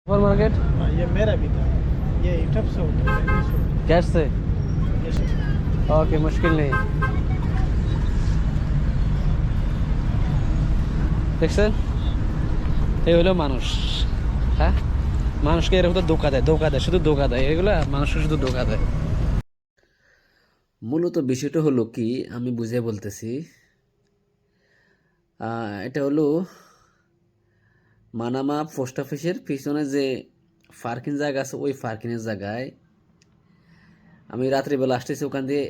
Super market ये मेरा भी था। ये टप से होता है, दिल्ली से होता है। कैसे कैसे? ओके मुश्किल नहीं দেখছেন এই হলো মানুষ হ্যাঁ মানুষকে এরকম তো ধোকা দেয় শুধু ধোকা দেয় এগুলা মানুষকে শুধু ধোকা দেয় মূলত বিষয়টা হলো কি আমি বুঝিয়ে বলতেছি এটা হলো মানামা পোস্ট অফিসের পিছনে যে পার্কিং জায়গা আছে ওই পার্কিংয়ের জায়গায় আমি রাত্রিবেলা আসতেছি ওখান দিয়ে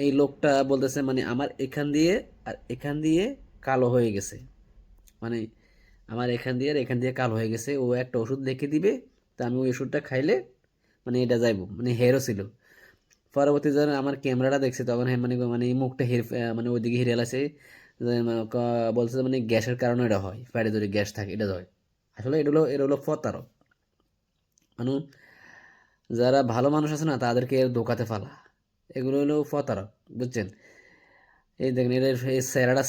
এই লোকটা বলতেছে মানে আমার এখান দিয়ে আর এখান দিয়ে কালো হয়ে গেছে মানে আমার এখান দিয়ে আর এখান দিয়ে কালো হয়ে গেছে ও একটা ওষুধ লিখে দিবে তা আমি ওই ওষুধটা খাইলে মানে এটা যাইবো মানে হেরও ছিল পরবর্তী যখন আমার ক্যামেরাটা দেখছে তখন মানে মানে এই মুখটা মানে ওইদিকে হিরে আছে বলছে যে মানে গ্যাসের কারণে এটা হয় পেটে যদি গ্যাস থাকে এটা হয় আসলে এটা হলো প্রতারক মানে যারা ভালো মানুষ আছে না তাদেরকে এর ধোকাতে ফেলা এগুলো হলো প্রতারক বুঝছেন এই দেখেন এর এই স্যারাটা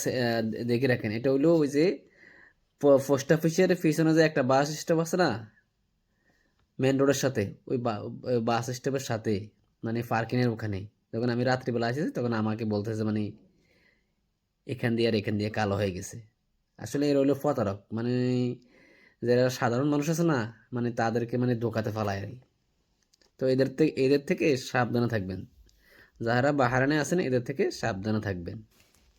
দেখে রাখেন এটা হলো ওই যে পোস্ট অফিসের পিছনে যে একটা বাস স্টপ আছে না মেন রোডের সাথে ওই বাস স্টপের সাথে মানে পার্কিং এর ওখানে যখন আমি রাত্রিবেলা আসি তখন আমাকে বলতেছে মানে এখান দিয়ে আর এখান দিয়ে কালো হয়ে গেছে আসলে এর হলো প্রতারক মানে যারা সাধারণ মানুষ আছে না মানে তাদেরকে মানে ধোকাতে ফেলায় আর কি। তো এদের থেকে সাবধানে থাকবেন যারা বাহারানে আছেন এদের থেকে সাবধানে থাকবেন